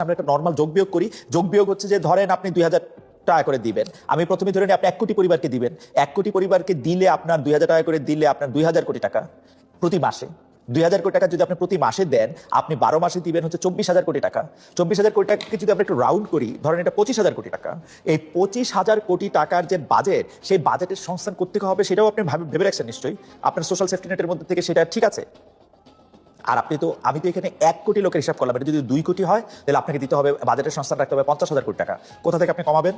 আমরা একটা নর্মাল যোগ বিয়োগ করি। যোগ বিয়োগ হচ্ছে যে ধরেন আপনি 2000 টাকা করে দিবেন, আমি প্রথমে ধরে নিই আপনি 1 কোটি পরিবারকে দিবেন। 1 কোটি পরিবারকে দিলে আপনার 2000 টাকা করে দিলে আপনার 2000 কোটি টাকা প্রতি মাসে। 2000 কোটি টাকা যদি আপনি প্রতি মাসে দেন, আপনি 12 মাসে দিবেন হচ্ছে 24,000 কোটি টাকা। 24,000 কোটি টাকাকে যদি আমরা একটু রাউন্ড করি, ধরেন এটা 25,000 কোটি টাকা। এই 25,000 কোটি টাকার যে বাজেট, সেই বাজেটের সংস্থান করতে হবে সেটাও আপনি ভেবে রাখছেন নিশ্চয়ই। আপনার সোশ্যাল সেফটি নেটের মধ্যে থেকে সেটা ঠিক আছে। আর আমি তো এখানে 1 কোটি লোকের হিসাব করলাম, এটা যদি 2 কোটি হয় তাহলে আপনাকে দিতে হবে, বাজেটের সংস্থান রাখতে হবে 50,000 কোটি টাকা। কোথা থেকে আপনি কমাবেন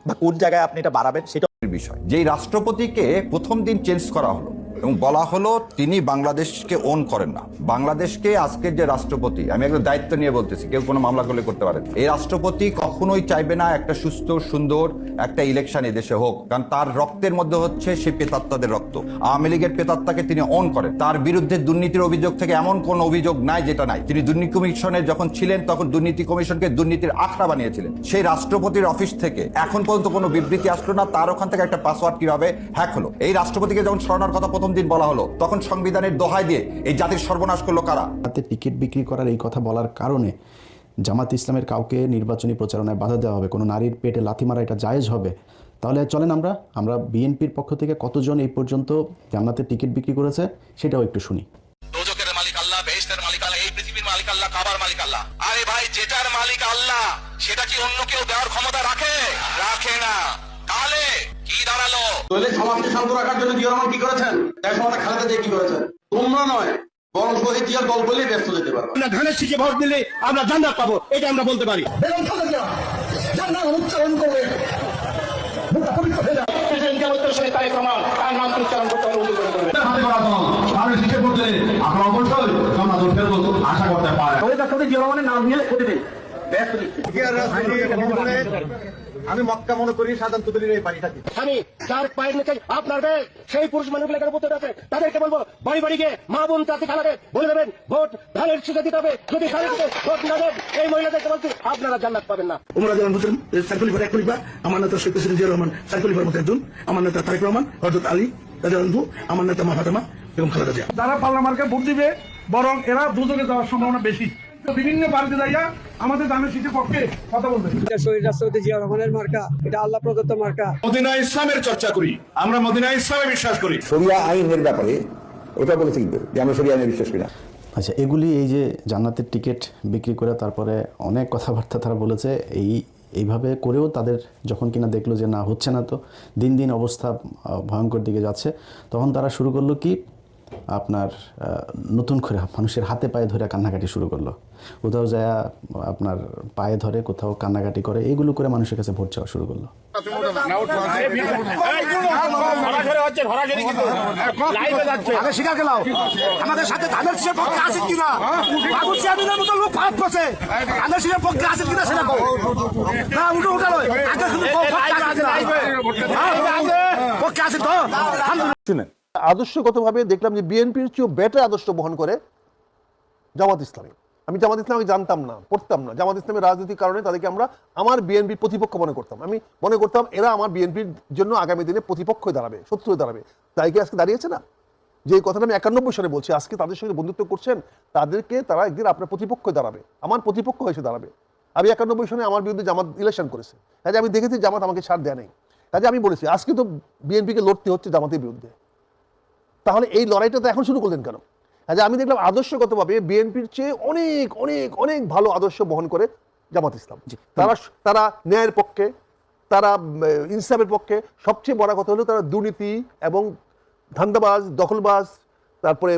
বা কোন জায়গায় আপনি এটা বাড়াবেন সেটা বিষয়। যেই রাষ্ট্রপতিকে প্রথম দিন চেঞ্জ করা হলো এবং বলা হলো তিনি বাংলাদেশকে ওন করেন না, বাংলাদেশকে আজকের যে রাষ্ট্রপতি, আমি একদম দায়িত্ব নিয়ে বলতেছি, কেউ কোনো মামলা করলে করতে পারে, এই রাষ্ট্রপতি কখনোই চাইবে না একটা সুস্থ সুন্দর একটা ইলেকশন এদেশে হোক, কারণ তার রক্তের মধ্যে হচ্ছে সে পেতাত্তাদের রক্ত। আওয়ামী লীগের পেতাত্তাকে তিনি অন করেন। তার বিরুদ্ধে দুর্নীতির অভিযোগ থেকে এমন কোন অভিযোগ নাই যেটা নাই। তিনি দুর্নীতি কমিশনে যখন ছিলেন তখন দুর্নীতি কমিশনকে দুর্নীতির আখড়া বানিয়েছিলেন। সেই রাষ্ট্রপতির অফিস থেকে এখন পর্যন্ত কোনো বিবৃতি আসলো না তার ওখান থেকে একটা পাসওয়ার্ড কিভাবে হ্যাক হলো। এই রাষ্ট্রপতিকে যখন সরানোর কথা প্রথম দিন বলা হলো তখন সংবিধানের দোহাই দিয়ে এই জাতির সর্বনাশ করলো কারা? টিকিট বিক্রি করার এই কথা বলার কারণে জামাত ইসলামের কাউকে নির্বাচনী প্রচারণায় বাধা দেওয়া হবে, কোনো নারীর পেটে লাথি মারা এটা জায়েজ হবে। তাহলে চলেন আমরা বিএনপির পক্ষ থেকে কতজন এই পর্যন্ত জান্নাতের টিকিট বিক্রি করেছে সেটাও একটু শুনি। দোজখের মালিক আল্লাহ, বেহেশতের মালিক আল্লাহ, এই পৃথিবীর মালিক আল্লাহ, কাবার মালিক আল্লাহ। আরে ভাই, যেটার মালিক আল্লাহ সেটা কি অন্য কেউ দেওয়ার ক্ষমতা রাখে? রাখে না। তাহলে কি দাঁড়ালো? তাহলে সমাজকে শান্ত রাখার জন্য জিয়া রহমান কি করেছেন? দেশ মাতা খালেদা জিয়া কি করেছেন? তোমরা নয়, বরং শহীদ জিয়ার গল্প বলেই ব্যস্ত যেতে পারবে। আমরা ধানের শীষে ভোট দিলে আমরা জান্নাত পাবো, এটা আমরা বলতে পারি। বেগম খালেদা জান্নাত উচ্চারণ করবে, মুখটা পবিত্র হয়ে যাবে। আশা করতে পারে আমি মক্কা মনে করি সাধারণত এই বাড়িটাকে আমি যার পায়ের নিচে আপনার সেই পুরুষ মানুষগুলো এখানে বলতে আছে, তাদেরকে বলবো বাড়ি বাড়ি গিয়ে মা বোন জাতি খালাকে বলে দেবেন ভোট ধানের শীষে দিতে হবে। যদি ধানের শীষে ভোট না দেন, এই মহিলাদেরকে বলছি আপনারা জান্নাত পাবেন না। উমরা যেমন বলছেন সাইকুলিফার এক খলিফা, আমার নেতা শেখ প্রেসিডেন্ট জিয়া রহমান সাইকুলিফার মধ্যে একজন, আমার নেতা তারেক রহমান, হযরত আলী রাদিয়াল্লাহু, আমার নেতা মা ফাতেমা এবং খালেদা জিয়া। যারা পার্লামেন্টকে ভোট দিবে বরং এরা দুদকে যাওয়ার সম্ভাবনা বেশি। বিভিন্ন বাড়িতে যাইয়া আমাদের দানের শীতের পক্ষে কথা বলবেন। শহীদ রাষ্ট্রপতি জিয়া রহমানের মার্কা, এটা আল্লাহ প্রদত্ত মার্কা। মদিনা ইসলামের চর্চা করি, আমরা মদিনা ইসলামে বিশ্বাস করি। শরিয়া আইনের ব্যাপারে ওটা বলেছে যে আমরা শরিয়া আইনে বিশ্বাস করি না। আচ্ছা, এগুলি এই যে জান্নাতের টিকিট বিক্রি করে তারপরে অনেক কথাবার্তা তারা বলেছে, এইভাবে করেও তাদের যখন কিনা দেখলো যে না হচ্ছে না, তো দিন দিন অবস্থা ভয়ঙ্কর দিকে যাচ্ছে, তখন তারা শুরু করলো কি আপনার নতুন করে মানুষের হাতে পায়ে ধরে কান্নাকাটি শুরু করলো। কোথাও যায় আপনার পায়ে ধরে, কোথাও কান্নাকাটি করে, এইগুলো করে মানুষের কাছে ভোট চাওয়া শুরু করলো। আমাদের সাথে ধানের শীষের পক্ষে আছে কিনা, আবু সিয়াদিনের মতো লোক ভারত করছে, ধানের শীষের পক্ষে আছে কিনা সেটা কও না। উঠো উঠালো আগে শুধু পক্ষে আছে তো। শুনেন, আদর্শগতভাবে দেখলাম যে বিএনপির চেয়েও বেটার আদর্শ বহন করে জামাত ইসলামী। আমি জামাত ইসলামকে জানতাম না, পড়তাম না। জামাত ইসলামের রাজনীতির কারণে তাদেরকে আমার বিএনপির প্রতিপক্ষ মনে করতাম। আমি মনে করতাম এরা আমার বিএনপির জন্য আগামী দিনে প্রতিপক্ষ হয়ে দাঁড়াবে, শত্রু হয়ে দাঁড়াবে। তাই কি আজকে দাঁড়িয়েছে না? যে কথাটা আমি 91 সালে বলছি, আজকে তাদের সঙ্গে বন্ধুত্ব করছেন, তাদেরকে তারা একদিন আপনার প্রতিপক্ষ হয়ে দাঁড়াবে, আমার প্রতিপক্ষ হয়েছে দাঁড়াবে। আমি 91 সালে আমার বিরুদ্ধে জামাত ইলেকশন করেছে, কাজে আমি দেখেছি জামাত আমাকে ছাড় দেয় নেই। কাজে আমি বলেছি আজকে তো বিএনপিকে লড়তে হচ্ছে জামাতের বিরুদ্ধে, তাহলে এই লড়াইটা তো এখন শুরু করলেন কেন? আচ্ছা, আমি দেখলাম আদর্শগতভাবে বিএনপির চেয়ে অনেক অনেক অনেক ভালো আদর্শ বহন করে জামাত ইসলাম। তারা ন্যায়ের পক্ষে, তারা ইনসাফের পক্ষে। সবচেয়ে বড় কথা হলো তারা দুর্নীতি এবং ধান্দাবাজ, দখলবাজ, তারপরে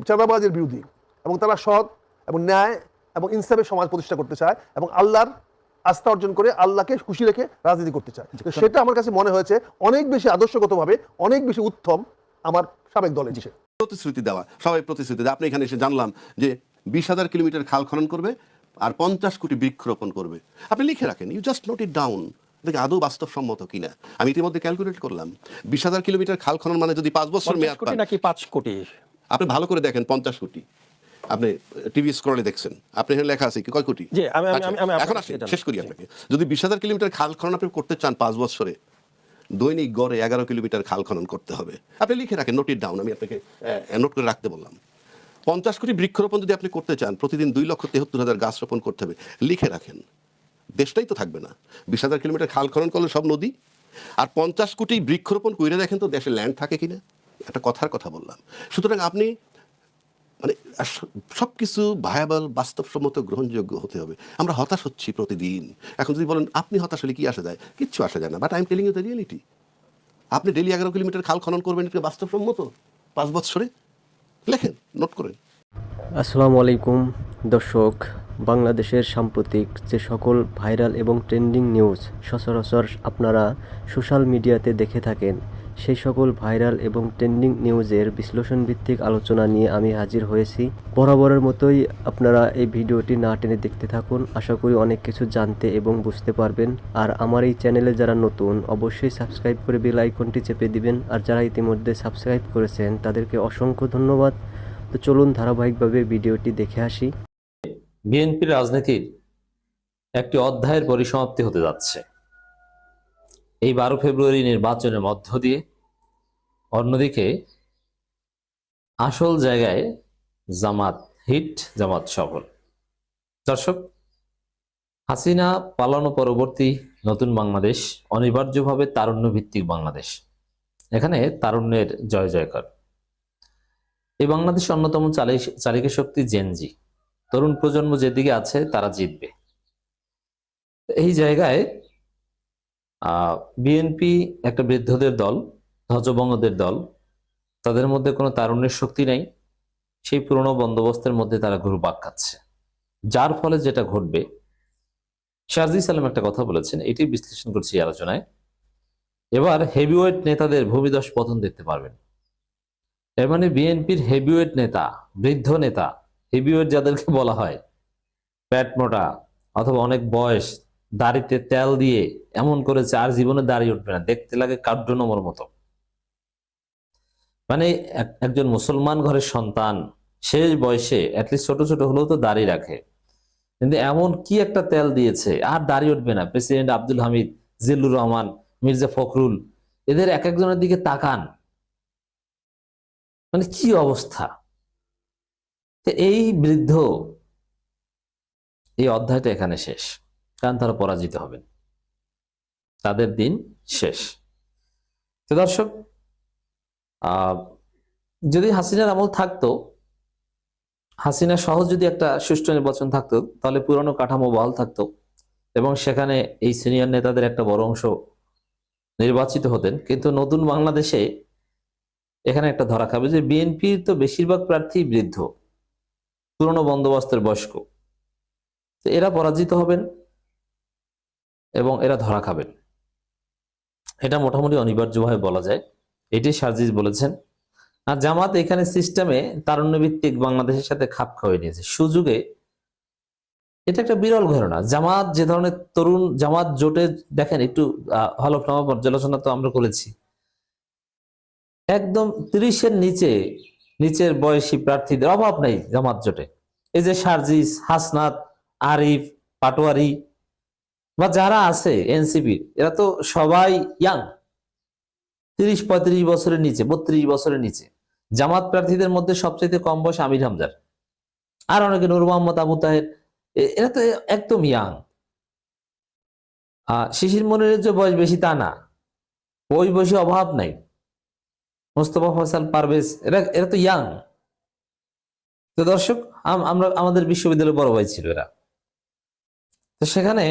চাঁদাবাজের বিরোধী, এবং তারা সৎ এবং ন্যায় এবং ইনসাফের সমাজ প্রতিষ্ঠা করতে চায় এবং আল্লাহর আস্থা অর্জন করে আল্লাহকে খুশি রেখে রাজনীতি করতে চায়। সেটা আমার কাছে মনে হয়েছে অনেক বেশি আদর্শগতভাবে অনেক বেশি উত্তম আমার সাবেক দলের যে প্রতিশ্রুতি দেওয়া, সবাই প্রতিশ্রুতি দেয়। আপনি এখানে এসে জানলাম যে 20,000 কিলোমিটার খাল খনন করবে আর 50 কোটি বৃক্ষরোপণ করবে। আপনি লিখে রাখেন, you just note it down, দেখে আদৌ বাস্তবসম্মত কিনা। আমি ইতিমধ্যে ক্যালকুলেট করলাম, 20,000 কিলোমিটার খাল খনন মানে যদি 5 বছর মেয়াদ পান, নাকি 5 কোটি, আপনি ভালো করে দেখেন 50 কোটি। আপনি টিভি স্ক্রলে দেখছেন, আপনি এখানে লেখা আছে কি কয় কোটি। এখন আসেন শেষ করি আপনাকে। যদি 20,000 কিলোমিটার খাল খনন আপনি করতে চান 5 বছরে, দৈনিক গড়ে 11 কিলোমিটার খাল খনন করতে হবে। আপনি লিখে রাখেন, নোট ইট ডাউন, আমি আপনাকে নোট করে রাখতে বললাম। 50 কোটি বৃক্ষরোপণ যদি আপনি করতে চান, প্রতিদিন 2,73,000 গাছ রোপণ করতে হবে। লিখে রাখেন, দেশটাই তো থাকবে না। 20,000 কিলোমিটার খাল খনন করলে সব নদী। আর 50 কোটি বৃক্ষরোপণ কইরে দেখেন তো দেশে ল্যান্ড থাকে কিনা। একটা কথার কথা বললাম। সুতরাং আপনি মানে সব কিছু ভায়াবল, বাস্তবসম্মত, গ্রহণযোগ্য হতে হবে। আমরা হতাশ হচ্ছি প্রতিদিন। এখন যদি বলেন আপনি হতাশ হলে কি আসা যায়, কিচ্ছু আসা যায় না। But I am telling you the reality. আপনি ডেলি 11 কিলোমিটার খাল খনন করবেন, এটা বাস্তবসম্মত 5 বছরে? লেখেন, নোট করেন। আসসালামু আলাইকুম দর্শক, বাংলাদেশের সাম্প্রতিক যে সকল ভাইরাল এবং ট্রেন্ডিং নিউজ সচরাচর আপনারা সোশ্যাল মিডিয়াতে দেখে থাকেন, সেই সকল ভাইরাল এবং ট্রেন্ডিং নিউজের বিশ্লেষণ ভিত্তিক আলোচনা নিয়ে আমি হাজির হয়েছি। বরাবরের মতোই আপনারা এই ভিডিওটি না টেনে দেখতে থাকুন, আশা করি অনেক কিছু জানতে এবং বুঝতে পারবেন। আর আমার এই চ্যানেলে যারা নতুন, অবশ্যই সাবস্ক্রাইব করে বেল আইকনটি চেপে দিবেন। আর যারা ইতিমধ্যে সাবস্ক্রাইব করেছেন তাদেরকে অসংখ্য ধন্যবাদ। তো চলুন ধারাবাহিকভাবে ভিডিওটি দেখে আসি। বিএনপির রাজনীতির একটি অধ্যায়ের পরিসমাপ্তি হতে যাচ্ছে এই 12 ফেব্রুয়ারি নির্বাচনের মধ্য দিয়ে। অন্যদিকে আসল জায়গায় জামাত হিট, জামাত সফল। দর্শক, হাসিনা পালানো পরবর্তী নতুন বাংলাদেশ অনিবার্যভাবে তারুণ্য ভিত্তিক বাংলাদেশ। এখানে তারুণ্যের জয় জয়কার। এই বাংলাদেশের অন্যতম চালিকা শক্তি জেনজি, তরুণ প্রজন্ম যেদিকে আছে তারা জিতবে। এই জায়গায় বিএনপি একটা বৃদ্ধদের দল, ধ্বজভঙ্গদের দল, তাদের মধ্যে কোনো তারুণ্যের শক্তি নেই। সেই পুরনো বন্দোবস্তের মধ্যে তারা ঘুরপাক খাচ্ছে, যার ফলে যেটা ঘটবে। শারজি সালাম একটা কথা বলেছেন, এটি বিশ্লেষণ করছি আলোচনায়। এবার হেভিওয়েট নেতাদের ভূমিধস পতন দেখতে পারবেন। এর মানে বিএনপির হেভিওয়েট নেতা, বৃদ্ধ নেতা, হেভিওয়েট যাদেরকে বলা হয়, প্যাট মোটা অথবা অনেক বয়স, দাড়িতে তেল দিয়ে এমন করেছে আর জীবনে দাড়ি উঠবে না, দেখতে লাগে কার্ডনমর মতো। মানে একজন মুসলমান ঘরের সন্তান শেষ বয়সে অ্যাটলিস্ট ছোট ছোট হলেও তো দাড়ি রাখে, কিন্তু এমন কি একটা তেল দিয়েছে আর দাড়ি উঠবে না। প্রেসিডেন্ট আব্দুল হামিদ, জিল্লুর রহমান, মির্জা ফখরুল, এদের এক একজনের দিকে তাকান, মানে কি অবস্থা। এই বৃদ্ধ, এই অধ্যায়টা এখানে শেষ, কারণ তারা পরাজিত হবেন, তাদের দিন শেষ। তো দর্শক, যদি হাসিনার আমল থাকতো, হাসিনা সহ যদি একটা সুষ্ঠু নির্বাচন থাকতো, তাহলে পুরনো কাঠামো বহাল থাকতো এবং সেখানে এই সিনিয়র নেতাদের একটা বড় অংশ নির্বাচিত হতেন। কিন্তু নতুন বাংলাদেশে এখানে একটা ধরা খাবে যে বিএনপির তো বেশিরভাগ প্রার্থী বৃদ্ধ, পুরনো বন্দোবস্তের বয়স্ক। তো এরা পরাজিত হবেন এবং এরা ধরা খাবেন, এটা মোটামুটি অনিবার্যভাবে বলা যায়। এটি শারজিজ বলেছেন। আর জামাত এখানে সিস্টেমে তারুণ্য ভিত্তিক বাংলাদেশের সাথে খাপ খাওয়াই নিয়েছে সুযোগে। এটা একটা বিরল ঘটনা। জামাত যে ধরনের তরুণ জামাত জোটে দেখেন, একটু হলফনামা পর্যালোচনা তো আমরা করেছি, একদম 30-এর নিচের বয়সী প্রার্থীদের অভাব নাই জামাত জোটে। এই যে শারজিস, হাসনাত, আরিফ, পাটোয়ারি বা যারা আছে এনসিপির, এরা তো সবাই ইয়াং, 30-35 বছরের নিচে, 32 বছরের নিচে। জামাত প্রার্থীদের মধ্যে সবচেয়ে কম বয়স আমির হামজার, আর অনেকে নূর মোহাম্মদ, আবু তাহের, এরা তো একদম ইয়াং। শিশির মনিরের যে বয়স বেশি তা না, ওই বয়সে অভাব নাই। মোস্তফা ফয়সাল, পারভেজ, এরা তো ইয়াং। তো দর্শক, আমরা আমাদের বিশ্ববিদ্যালয়ে বড় ভাই ছিল এরা। তো সেখানে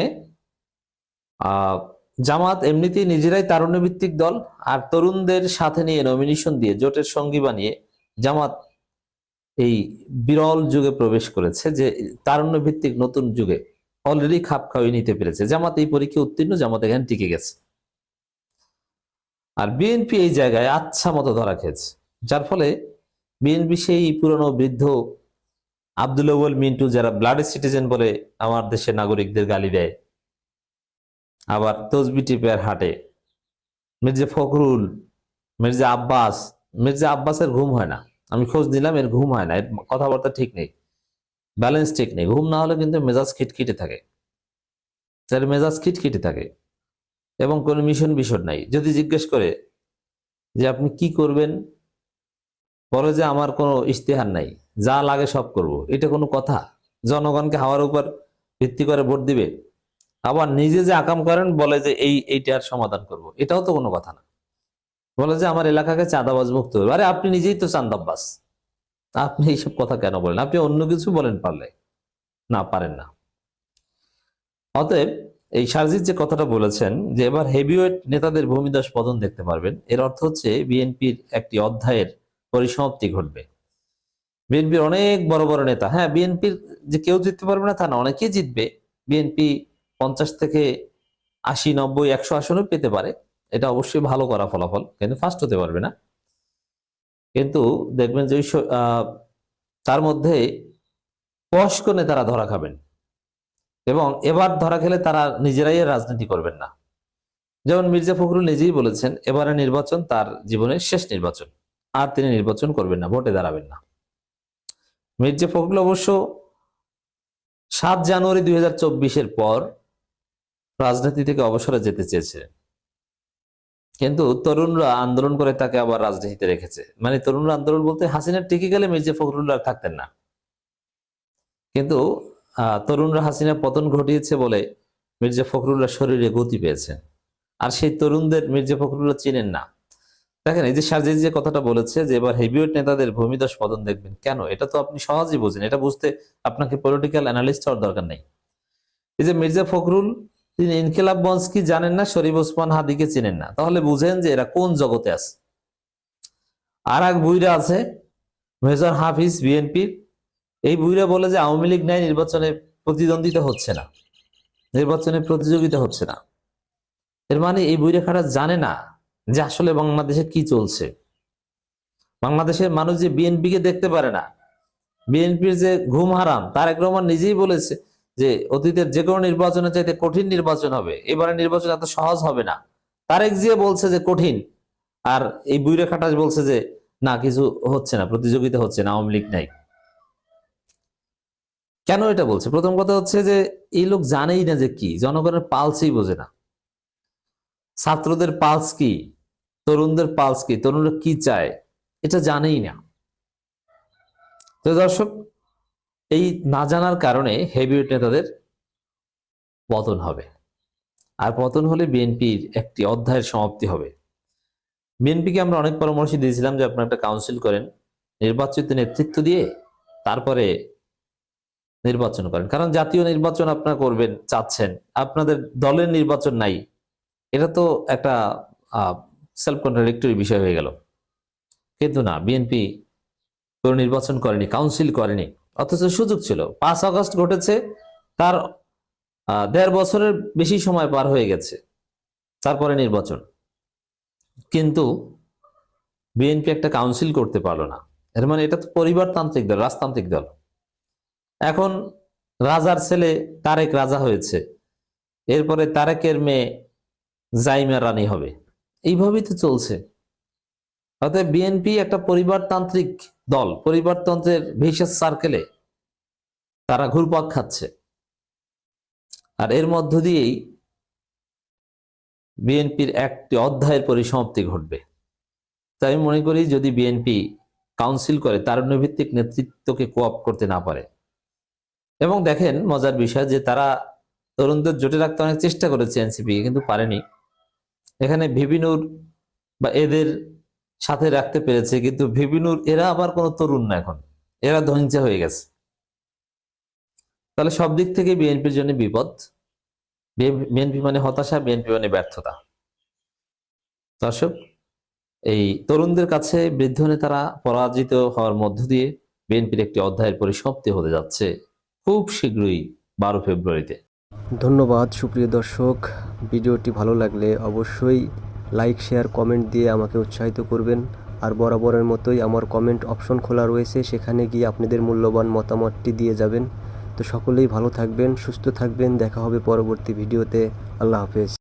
জামাত এমনিতেই নিজেরাই তারুণ্য ভিত্তিক দল, আর তরুণদের সাথে নিয়ে নমিনেশন দিয়ে জোটের সঙ্গী বানিয়ে জামাত এই বিরল যুগে প্রবেশ করেছে, যে তারুণ্য ভিত্তিক নতুন যুগে অলরেডি খাপ খাওয়িয়ে নিতে পেরেছে। জামাত এই পরীক্ষা উত্তীর্ণ, জামাত এখানে টিকে গেছে। আর বিএনপি এই জায়গায় আচ্ছা মতো ধরা খেয়েছে, যার ফলে বিএনপি সেই পুরনো বৃদ্ধ আব্দুল আউয়াল মিন্টু, যারা ব্লাড সিটিজেন বলে আমার দেশের নাগরিকদের গালি দেয়, আবার তসবি টিপের হাটে, মির্জা ফখরুল, মির্জা আব্বাসের ঘুম হয় না। আমি খোঁজ নিলাম, এর ঘুম হয় না, এর কথাবার্তা ঠিক নেই, ব্যালেন্স ঠিক নেই। ঘুম না হলে কিন্তু মেজাজ খিটখিটে থাকে, মেজাজ খিটখিটে থাকে এবং কোনো মিশন নাই। যদি জিজ্ঞেস করে যে আপনি কি করবেন, বলে যে আমার কোনো ইশতেহার নাই, যা লাগে সব করব, এটা কোনো কথা? জনগণকে হাওয়ার উপর ভিত্তি করে ভোট দিবে, আবার নিজে যে আকাম করেন বলে যে এইটার সমাধান করব, এটাও তো কোনো কথা না। বলে যে আমার এলাকাকে চাঁদাবাজ মুক্ত হবে। আরে আপনি নিজেই তো চাঁদাবাজ, আপনি এইসব কথা কেন বলেন? আপনি অন্য কিছু বলেন পারলে, না পারেন না। অতএব এই সারজিৎ যে কথাটা বলেছেন যে এবার হেভিওয়েট নেতাদের ভূমিদশ পতন দেখতে পারবেন, এর অর্থ হচ্ছে বিএনপির একটি অধ্যায়ের পরিসমাপ্তি ঘটবে। বিএনপির অনেক বড় বড় নেতা, হ্যাঁ বিএনপির যে কেউ জিততে পারবে না তা না, অনেকেই জিতবে। বিএনপি 50 থেকে 80, 90, 100 আসনও পেতে পারে, এটা অবশ্যই ভালো করা ফলাফল, কিন্তু ফার্স্ট হতে পারবে না। কিন্তু দেখবেন যে তার মধ্যে বয়স্ক নেতারা ধরা খাবেন, এবং এবার ধরা খেলে তারা নিজেরাই রাজনীতি করবেন না। যেমন মির্জা ফখরুল নিজেই বলেছেন এবারে নির্বাচন তার জীবনের শেষ নির্বাচন, আর তিনি নির্বাচন করবেন না, ভোটে দাঁড়াবেন না। মির্জা ফখরুল অবশ্য 7 জানুয়ারি 2024-এর পর রাজনীতি থেকে অবসরে যেতে চেয়েছিলেন, কিন্তু তরুণরা আন্দোলন করে তাকে আবার রাজনীতিতে রেখেছে। মানে তরুণরা আন্দোলন বলতে হাসিনার টিকে গেলে মির্জা ফখরুল আর থাকতেন না, কিন্তু তরুণরা হাসিনা পতন ঘটিয়েছে বলে মির্জা ফখরুল্লাহ শরীরে গতি পেয়েছেন, আর সেই তরুণদের মির্জা ফখরুল্লাহ চিনেন না। দেখেন এই যে সারজিৎ যে কথাটা বলেছে যে এবার হেভিওয়েট নেতাদের ভূমিদশ পতন দেখবেন, কেন? এটা তো আপনি সহজেই বোঝেন, এটা বুঝতে আপনাকে পলিটিক্যাল অ্যানালিস্ট হওয়ার দরকার নেই। এই যে মির্জা ফখরুল, তিনি ইনকিলাব মঞ্চ কি জানেন না, শরীফ ওসমান হাদিকে চিনেন না, তাহলে বুঝেন যে এরা কোন জগতে আছে। আর এক বুইরা আছে মেজর হাফিজ বিএনপির, এই বুইরা বলে যে আওয়ামী লীগ নাই, নির্বাচনে প্রতিদ্বন্দ্বিতা হচ্ছে না, নির্বাচনে প্রতিযোগিতা হচ্ছে না। এর মানে এই বুইরা খারা জানে না যে আসলে বাংলাদেশে কি চলছে। বাংলাদেশের মানুষ যে বিএনপিকে দেখতে পারে না, বিএনপির যে ঘুম হারাম, তারেক রহমান নিজেই বলেছে যে অতীতের যে কোনো নির্বাচনের চাইতে কঠিন নির্বাচন হবে, এবারে নির্বাচন এত সহজ হবে না। তারেক জিয়া বলছে যে কঠিন, আর এই বুইরা খাটাস বলছে যে না কিছু হচ্ছে না, প্রতিযোগিতা হচ্ছে না, আওয়ামী লীগ নাই। কেন এটা বলছে? প্রথম কথা হচ্ছে যে এই লোক জানেই না যে কি, জনগণের পালসই বোঝে না। ছাত্রদের পালস কি, তরুণদের পালস কি, তরুণরা কি চায় এটা জানেই না। তো দর্শক, এই না জানার কারণে হেভিওয়েট নেতাদের পতন হবে, আর পতন হলে বিএনপির একটি অধ্যায়ের সমাপ্তি হবে। বিএনপিকে আমরা অনেক পরামর্শ দিয়েছিলাম যে আপনারা একটা কাউন্সিল করেন, নির্বাচিত নেতৃত্ব দিয়ে তারপরে নির্বাচন করেন, কারণ জাতীয় নির্বাচন আপনারা করবেন চাচ্ছেন, আপনাদের দলের নির্বাচন নাই, এটা তো একটা সেলফ কন্ট্রাডিক্টরি বিষয় হয়ে গেল। কিন্তু না, বিএনপি কোনো নির্বাচন করেনি, কাউন্সিল করেনি, অথচ সুযোগ ছিল। 5 আগস্ট ঘটেছে, তার 1.5 বছরের বেশি সময় পার হয়ে গেছে, তারপরে নির্বাচন, কিন্তু বিএনপি একটা কাউন্সিল করতে পারলো না। এর মানে এটা তো পরিবারতান্ত্রিক দল, রাজতান্ত্রিক দল। এখন রাজার ছেলে তারেক রাজা হয়েছে, এরপরে তারেকের মেয়ে জাইমা রানী হবে, এইভাবেই তো চলছে। অর্থাৎ বিএনপি একটা পরিবারতান্ত্রিক দল, পরিবারতন্ত্রের ভিশাস সার্কেলে তারা ঘুরপাক খাচ্ছে, আর এর মধ্য দিয়েই বিএনপির একটি অধ্যায়ের পরিসমাপ্তি ঘটবে। তাই আমি মনে করি যদি বিএনপি কাউন্সিল করে, তারুণ্যভিত্তিক নেতৃত্বকে কোঅপ করতে না পারে, এবং দেখেন মজার বিষয় যে তারা তরুণদের জোটে রাখতে অনেক চেষ্টা করেছে এনসিপি, কিন্তু পারেনি। এখানে ভিবিনুর বা এদের সাথে রাখতে পেরেছে, কিন্তু ভিবিনুর এরা আবার কোনো তরুণ না, এখন এরা ধৈর্য হয়ে গেছে। তাহলে সব দিক থেকে বিএনপির জন্য বিপদ। বিএনপি মানে হতাশা, বিএনপি মানে ব্যর্থতা। দর্শক, এই তরুণদের কাছে বৃদ্ধ নেতারা পরাজিত হওয়ার মধ্য দিয়ে বিএনপির একটি অধ্যায়ের পরিসমাপ্তি হতে যাচ্ছে খুব শীঘ্রই 12 ফেব্রুয়ারিতে। ধন্যবাদ সুপ্রিয় দর্শক, ভিডিওটি ভালো লাগলে অবশ্যই লাইক, শেয়ার, কমেন্ট দিয়ে আমাকে উৎসাহিত করবেন। আর বরাবরের মতোই আমার কমেন্ট অপশন খোলা রয়েছে, সেখানে গিয়ে আপনাদের মূল্যবান মতামতটি দিয়ে যাবেন। তো সকলেই ভালো থাকবেন, সুস্থ থাকবেন, দেখা হবে পরবর্তী ভিডিওতে। আল্লাহ হাফেজ।